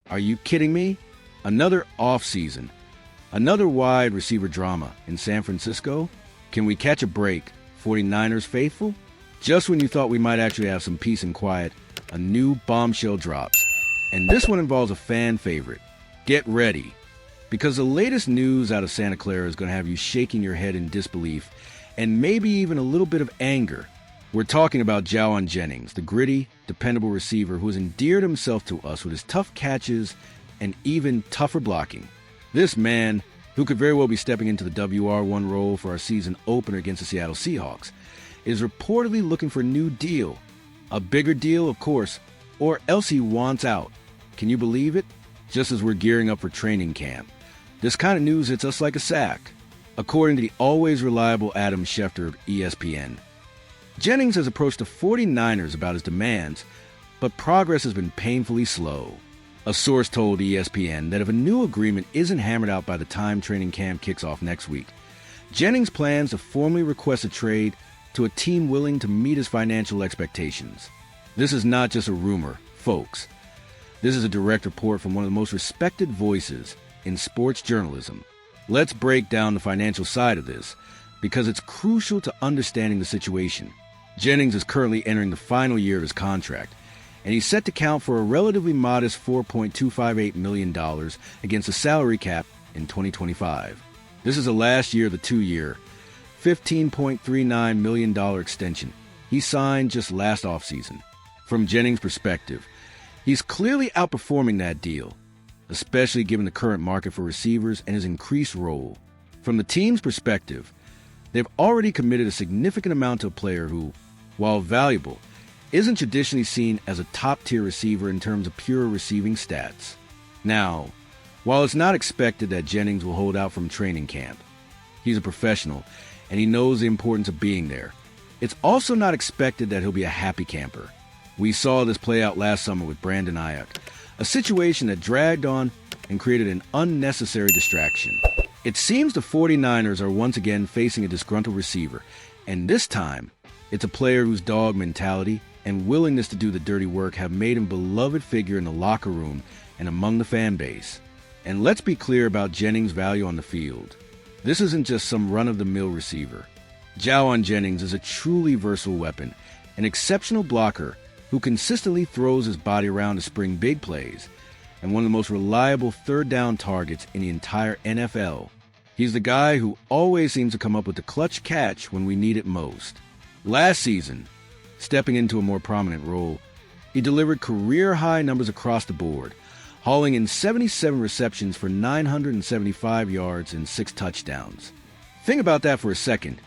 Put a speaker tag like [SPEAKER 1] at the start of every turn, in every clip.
[SPEAKER 1] Are you kidding me? Another offseason. Another wide receiver drama in San Francisco? Can we catch a break, 49ers faithful? Just when you thought we might actually have some peace and quiet, a new bombshell drops. And this one involves a fan favorite. Get ready, because the latest news out of Santa Clara is going to have you shaking your head in disbelief and maybe even a little bit of anger. We're talking about Jauan Jennings, the gritty, dependable receiver who has endeared himself to us with his tough catches and even tougher blocking. This man, who could very well be stepping into the WR1 role for our season opener against the Seattle Seahawks, is reportedly looking for a new deal. A bigger deal, of course, or else he wants out. Can you believe it? Just as we're gearing up for training camp. This kind of news hits us like a sack, according to the always reliable Adam Schefter of ESPN. Jennings has approached the 49ers about his demands, but progress has been painfully slow. A source told ESPN that if a new agreement isn't hammered out by the time training camp kicks off next week, Jennings plans to formally request a trade to a team willing to meet his financial expectations. This is not just a rumor, folks. This is a direct report from one of the most respected voices in sports journalism. Let's break down the financial side of this, because it's crucial to understanding the situation. Jennings is currently entering the final year of his contract, and he's set to count for a relatively modest $4.258 million against the salary cap in 2025. This is the last year of the two-year, $15.39 million extension he signed just last offseason. From Jennings' perspective, he's clearly outperforming that deal, especially given the current market for receivers and his increased role. From the team's perspective, they've already committed a significant amount to a player who, while valuable, isn't traditionally seen as a top-tier receiver in terms of pure receiving stats. Now, while it's not expected that Jennings will hold out from training camp, he's a professional and he knows the importance of being there. It's also not expected that he'll be a happy camper. We saw this play out last summer with Brandon Aiyuk, a situation that dragged on and created an unnecessary distraction. It seems the 49ers are once again facing a disgruntled receiver, and this time, it's a player whose dog mentality and willingness to do the dirty work have made him a beloved figure in the locker room and among the fan base. And let's be clear about Jennings' value on the field. This isn't just some run-of-the-mill receiver. Jauan Jennings is a truly versatile weapon, an exceptional blocker who consistently throws his body around to spring big plays, and one of the most reliable third-down targets in the entire NFL. He's the guy who always seems to come up with the clutch catch when we need it most. Last season, stepping into a more prominent role, he delivered career-high numbers across the board, hauling in 77 receptions for 975 yards and 6 touchdowns. Think about that for a second.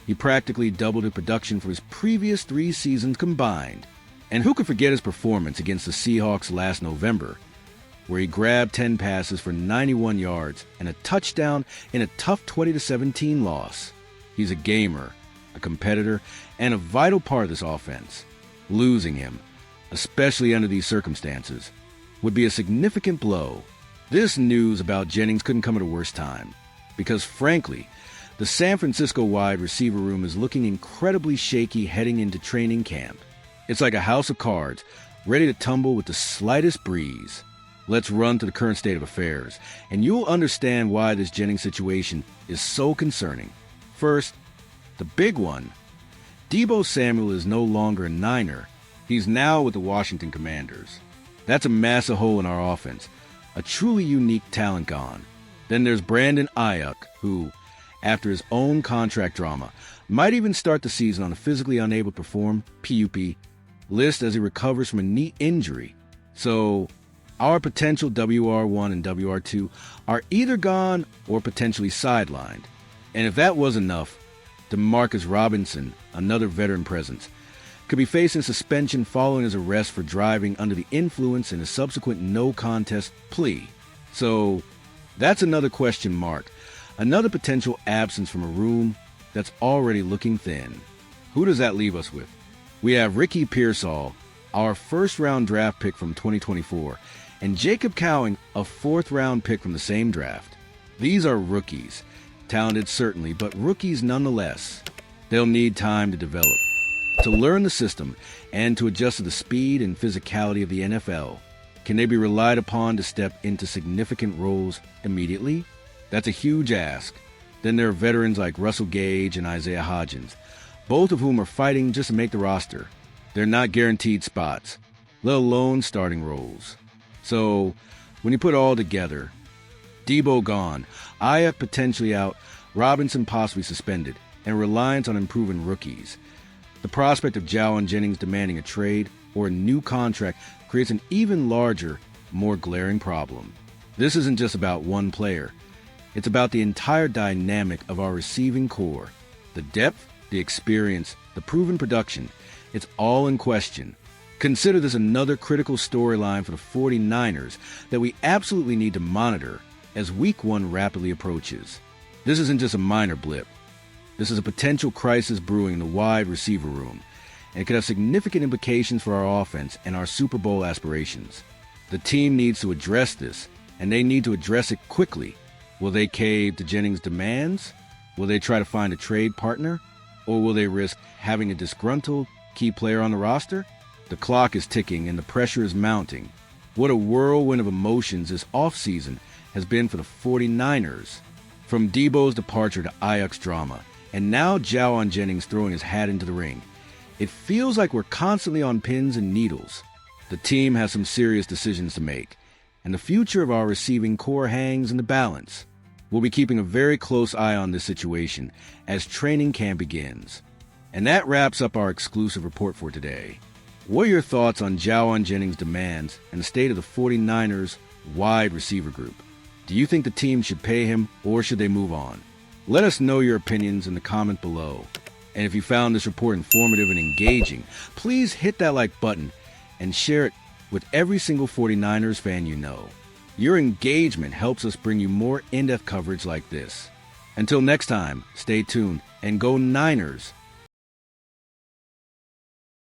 [SPEAKER 1] He practically doubled his production for his previous 3 seasons combined. And who could forget his performance against the Seahawks last November, where he grabbed 10 passes for 91 yards and a touchdown in a tough 20-17 loss. He's a gamer, a competitor, and a vital part of this offense. Losing him, especially under these circumstances, would be a significant blow. This news about Jennings couldn't come at a worse time, because frankly, the San Francisco wide receiver room is looking incredibly shaky heading into training camp. It's like a house of cards, ready to tumble with the slightest breeze. Let's run to the current state of affairs, and you'll understand why this Jennings situation is so concerning. First, the big one. Deebo Samuel is no longer a Niner. He's now with the Washington Commanders. That's a massive hole in our offense, a truly unique talent gone. Then there's Brandon Aiyuk, who, after his own contract drama, might even start the season on a physically unable to perform PUP list as he recovers from a knee injury. So, our potential WR1 and WR2 are either gone or potentially sidelined. And if that was enough, Demarcus Robinson, another veteran presence, could be facing suspension following his arrest for driving under the influence in a subsequent no-contest plea. So, that's another question mark, another potential absence from a room that's already looking thin. Who does that leave us with? We have Ricky Pearsall, our first-round draft pick from 2024, and Jacob Cowing, a fourth-round pick from the same draft. These are rookies. Talented certainly, but rookies nonetheless. They'll need time to develop, to learn the system, and to adjust to the speed and physicality of the NFL. Can they be relied upon to step into significant roles immediately? That's a huge ask. Then there are veterans like Russell Gage and Isaiah Hodgins, both of whom are fighting just to make the roster. They're not guaranteed spots, let alone starting roles. So, when you put it all together, Deebo gone, Aiyuk potentially out, Robinson possibly suspended, and reliance on improving rookies. The prospect of Jauan Jennings demanding a trade or a new contract creates an even larger, more glaring problem. This isn't just about one player. It's about the entire dynamic of our receiving core. The depth, the experience, the proven production, it's all in question. Consider this another critical storyline for the 49ers that we absolutely need to monitor as Week 1 rapidly approaches. This isn't just a minor blip. This is a potential crisis brewing in the wide receiver room, and it could have significant implications for our offense and our Super Bowl aspirations. The team needs to address this, and they need to address it quickly. Will they cave to Jennings' demands? Will they try to find a trade partner? Or will they risk having a disgruntled key player on the roster? The clock is ticking and the pressure is mounting. What a whirlwind of emotions this offseason has been for the 49ers. From Deebo's departure to Aiyuk's drama, and now Jauan Jennings throwing his hat into the ring. It feels like we're constantly on pins and needles. The team has some serious decisions to make, and the future of our receiving core hangs in the balance. We'll be keeping a very close eye on this situation as training camp begins. And that wraps up our exclusive report for today. What are your thoughts on Jauan Jennings' demands and the state of the 49ers' wide receiver group? Do you think the team should pay him or should they move on? Let us know your opinions in the comment below. And if you found this report informative and engaging, please hit that like button and share it with every single 49ers fan you know. Your engagement helps us bring you more in-depth coverage like this. Until next time, stay tuned and go Niners!